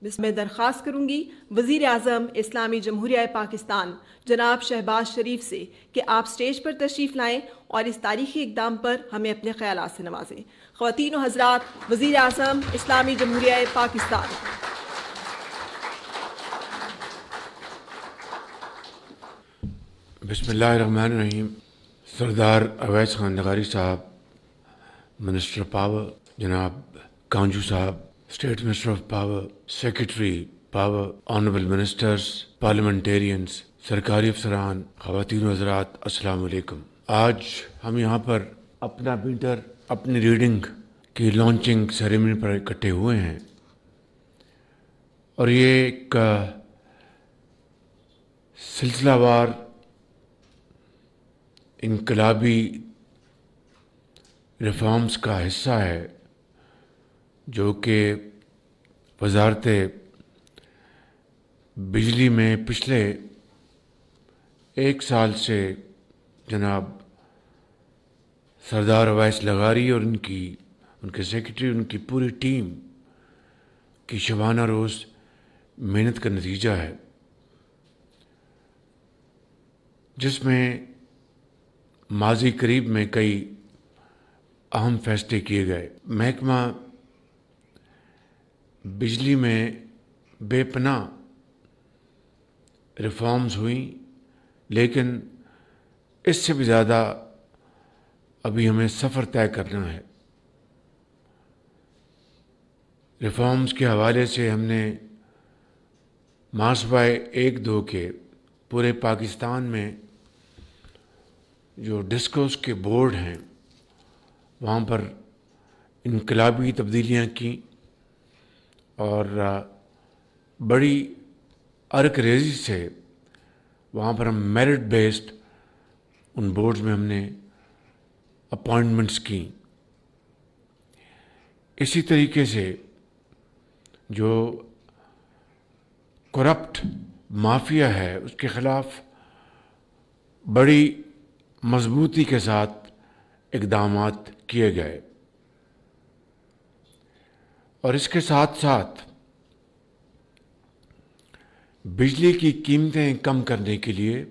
میں درخواست کروں گی وزیر اعظم اسلامی جمہوریہ پاکستان جناب شہباز شریف سے کہ آپ سٹیج پر تشریف لائیں اور اس تاریخی اقدام پر ہمیں اپنے خیالات سے نوازیں۔ خواتین و حضرات، وزیر اعظم اسلامی جمہوریہ پاکستان۔ بسم اللہ الرحمن الرحیم۔ سردار اویس خان نغاری صاحب، منسٹر پاور جناب کانجو صاحب، state minister of power, secretary power, honourable ministers, parliamentarians, سرکاری افسران، خواتین و حضرات، السلام علیکم۔ آج ہم یہاں پر اپنا میٹر، اپنی ریڈنگ کی لانچنگ سیریمنی پر اکٹھے ہوئے ہیں، اور یہ ایک سلسلہ وار انقلابی ریفارمز کا حصہ ہے جو کہ وزارت بجلی میں پچھلے ایک سال سے جناب سردار اویس لغاری اور ان کے سیکرٹری، ان کی پوری ٹیم کی شبانہ روز محنت کا نتیجہ ہے، جس میں ماضی قریب میں کئی اہم فیصلے کیے گئے۔ محکمہ بجلی میں بے پناہ ریفارمز ہوئیں، لیکن اس سے بھی زیادہ ابھی ہمیں سفر طے کرنا ہے۔ ریفارمز کے حوالے سے ہم نے محاسبہ 1-2 کے پورے پاکستان میں جو ڈسکوز کے بورڈ ہیں وہاں پر انقلابی تبدیلیاں کیں، اور بڑی ارک ریزی سے وہاں پر ہم میرٹ بیسڈ ان بورڈز میں ہم نے اپائنٹمنٹس کیں۔ اسی طریقے سے جو کرپٹ مافیا ہے اس کے خلاف بڑی مضبوطی کے ساتھ اقدامات کیے گئے، اور اس کے ساتھ ساتھ بجلی کی قیمتیں کم کرنے کے لیے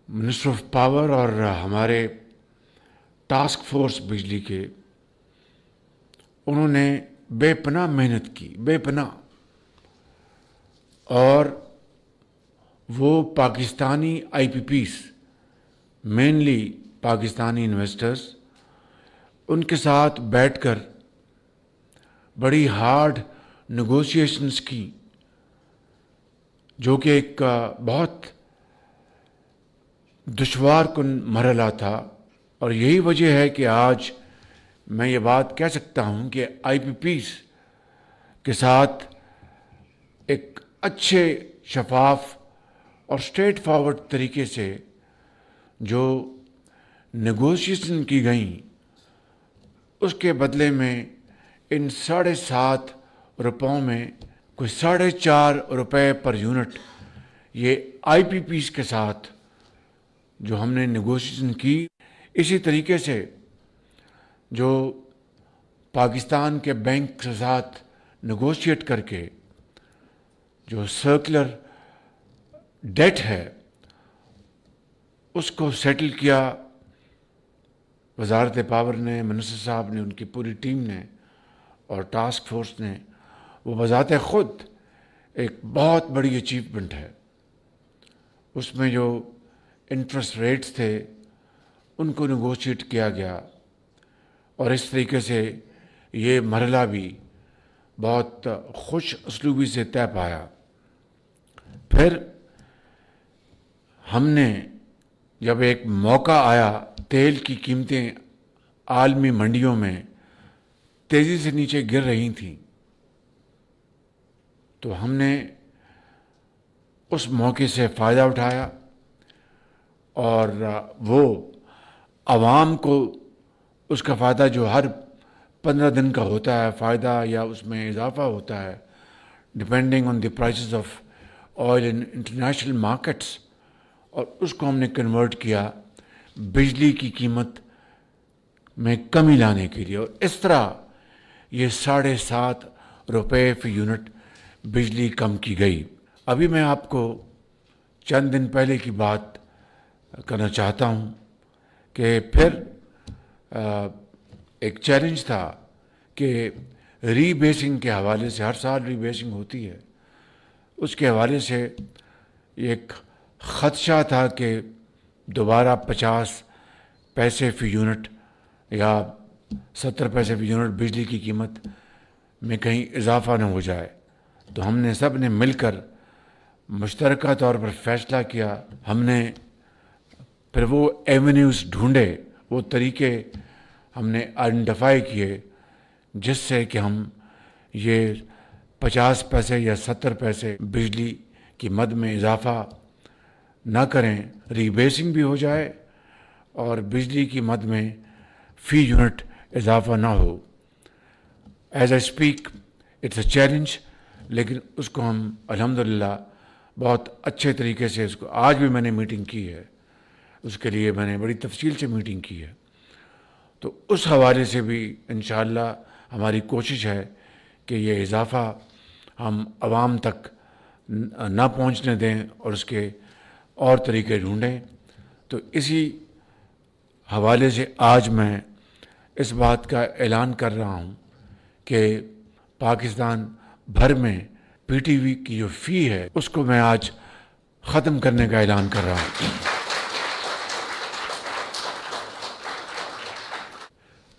منسٹر آف پاور اور ہمارے ٹاسک فورس بجلی کے، انہوں نے بے پناہ محنت کی، بے پناہ، اور وہ Pakistani I P Ps, mainly Pakistani investors, ان کے ساتھ بیٹھ کر بڑی ہارڈ نیگوشیشنز کی، جو کہ ایک بہت دشوار کن مرحلہ تھا، اور یہی وجہ ہے کہ آج میں یہ بات کہہ سکتا ہوں کہ آئی پی پیز کے ساتھ ایک اچھے، شفاف اور اسٹریٹ فارورڈ طریقے سے جو نیگوشیشن کی گئیں، اس کے بدلے میں ان 7.5 روپوں میں کوئی 4.5 روپے پر یونٹ یہ آئی پی پیز کے ساتھ جو ہم نے نیگوشیشن کی۔ اسی طریقے سے جو پاکستان کے بینک کے ساتھ نیگوشیٹ کر کے جو سرکولر ڈیٹ ہے اس کو سیٹل کیا وزارت پاور نے، منسٹر صاحب نے، ان کی پوری ٹیم نے اور ٹاسک فورس نے۔ وہ بذات خود ایک بہت بڑی اچیومنٹ ہے۔ اس میں جو انٹرسٹ ریٹس تھے ان کو نیگوشیٹ کیا گیا، اور اس طریقے سے یہ مرحلہ بھی بہت خوش اسلوبی سے طے پایا۔ پھر ہم نے جب ایک موقع آیا، تیل کی قیمتیں عالمی منڈیوں میں تیزی سے نیچے گر رہی تھیں، تو ہم نے اس موقع سے فائدہ اٹھایا، اور وہ عوام کو اس کا فائدہ جو ہر 15 دن کا ہوتا ہے فائدہ، یا اس میں اضافہ ہوتا ہے depending on the prices of oil in international markets, اور اس کو ہم نے کنورٹ کیا بجلی کی قیمت میں کمی لانے کے لیے، اور اس طرح یہ 7.5 रुपए फी यूनिट बिजली कम की गई। अभी मैं आपको चंद दिन पहले की बात करना चाहता हूँ कि फिर एक चैलेंज था कि रीबेसिंग के हवाले से, हर साल रीबेसिंग होती है, उसके हवाले से एक ख़दशा था कि दोबारा 50 पैसे फ़ी यूनिट या 70 पैसे फ़ी यूनिट बिजली की कीमत में कहीं इजाफा न हो जाए। तो हमने सब ने मिलकर मुश्तरका तौर पर फैसला किया। हमने फिर वो एवेन्यूज़ ढूंढे, वो तरीके हमने आइडेंटिफाई किए जिससे कि हम ये 50 पैसे या 70 पैसे बिजली की मद में इजाफा ना करें, रीबेसिंग भी हो जाए और बिजली की मद में फ़ी यूनिट इजाफा ना हो। As I speak it's a challenge, लेकिन उसको हम अल्हम्दुलिल्लाह बहुत अच्छे तरीके से, उसको आज भी मैंने मीटिंग की है, उसके लिए मैंने बड़ी तफसील से मीटिंग की है। तो उस हवाले से भी इंशाअल्लाह हमारी कोशिश है कि ये इजाफा हम आवाम तक ना पहुंचने दें और उसके और तरीके ढूंढें। तो इसी हवाले से आज मैं इस बात का ऐलान कर रहा हूं कि पाकिस्तान भर में पीटीवी की जो फ़ी है उसको मैं आज ख़त्म करने का ऐलान कर रहा हूं।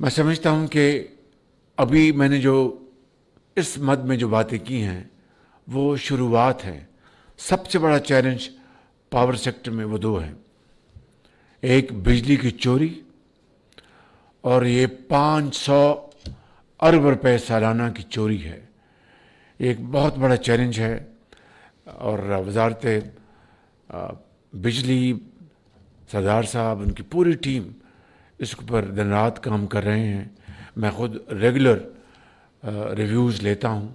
मैं समझता हूं कि अभी मैंने जो इस मद में जो बातें की हैं वो शुरुआत है। सबसे बड़ा चैलेंज पावर सेक्टर में वो दो हैं, एक बिजली की चोरी और ये 500 अरब रुपए सालाना की चोरी है। एक बहुत बड़ा चैलेंज है और वजारत बिजली, सरदार साहब, उनकी पूरी टीम इस पर दिन रात काम कर रहे हैं। मैं ख़ुद रेगुलर रिव्यूज़ लेता हूँ,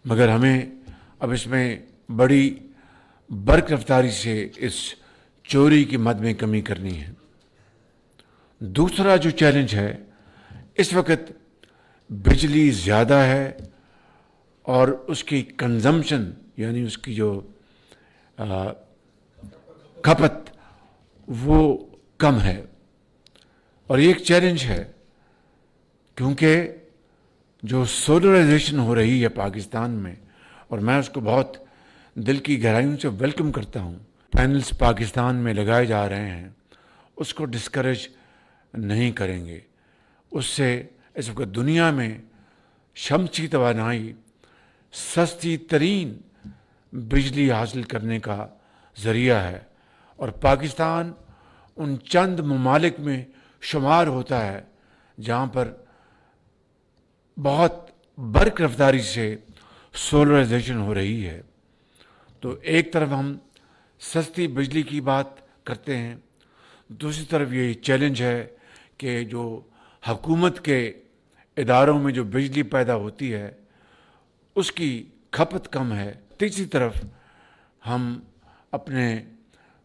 मगर हमें अब इसमें बड़ी बर्क रफ्तारी से इस चोरी की मद में कमी करनी है। दूसरा जो चैलेंज है, इस वक्त बिजली ज़्यादा है और उसकी कंजम्पशन यानी उसकी जो खपत वो कम है। और ये एक चैलेंज है क्योंकि जो सोलराइजेशन हो रही है पाकिस्तान में, और मैं उसको बहुत दिल की गहराइयों से वेलकम करता हूँ, पैनल्स पाकिस्तान में लगाए जा रहे हैं, उसको डिस्करेज नहीं करेंगे। उससे इस वक्त दुनिया में शमसी तवानाई सस्ती तरीन बिजली हासिल करने का ज़रिया है और पाकिस्तान उन चंद ममालिक में शुमार होता है जहाँ पर बहुत बर्क रफ्तारी से सोलराइजेशन हो रही है। तो एक तरफ हम सस्ती बिजली की बात करते हैं, दूसरी तरफ ये चैलेंज है कि जो हुकूमत के इदारों में जो बिजली पैदा होती है उसकी खपत कम है। तीसरी तरफ हम अपने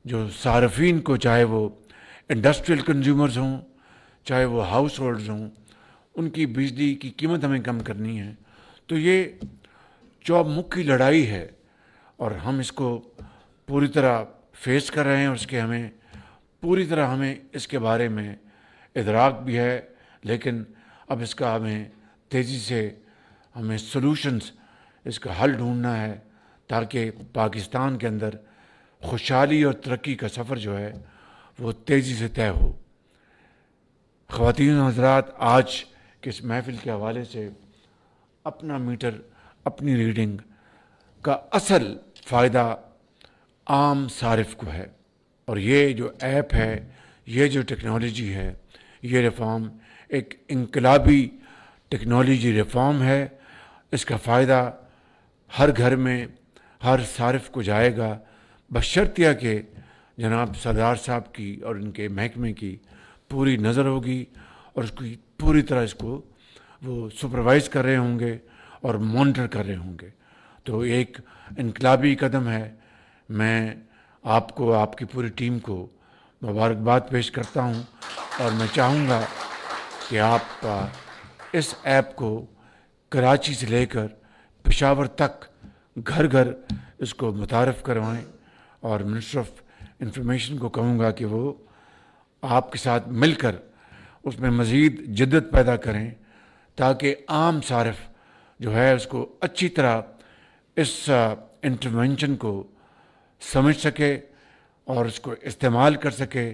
जो सार्फिन को, चाहे वो इंडस्ट्रियल कंज्यूमर्स हों चाहे वो हाउस होल्ड्स हों, उनकी बिजली की कीमत हमें कम करनी है। तो ये चौमुखी लड़ाई है और हम इसको पूरी तरह फेस कर रहे हैं और इसके हमें पूरी तरह हमें इसके बारे में इदराक भी है, लेकिन अब इसका हमें तेज़ी से हमें सॉल्यूशंस, इसका हल ढूंढना है ताकि पाकिस्तान के अंदर खुशहाली और तरक्की का सफ़र जो है वो तेज़ी से तय हो। ख़वातीन और हज़रात, आज के इस महफ़िल के हवाले से अपना मीटर, अपनी रीडिंग का असल फ़ायदा आम सारिफ को है और ये जो ऐप है, ये जो टेक्नोलॉजी है, ये रिफ़ॉर्म एक इनकलाबी टेक्नोलॉजी रिफ़ॉर्म है। इसका फ़ायदा हर घर में हर सारिफ को जाएगा, बशर्तिया कि जनाब सरदार साहब की और इनके महकमे की पूरी नज़र होगी और उसकी पूरी तरह इसको वो सुपरवाइज़ कर रहे होंगे और मॉनिटर कर रहे होंगे। तो एक इनकलाबी कदम है। मैं आपको, आपकी पूरी टीम को मुबारकबाद पेश करता हूं और मैं चाहूँगा कि आप इस ऐप को کراچی سے لے کر پشاور تک گھر گھر اس کو متعارف کروائیں، اور منسٹر آف انفارمیشن کو کہوں گا کہ وہ آپ کے ساتھ مل کر اس میں مزید جدت پیدا کریں، تاکہ عام صارف جو ہے اس کو اچھی طرح اس انٹرونشن کو سمجھ سکے اور اس کو استعمال کر سکے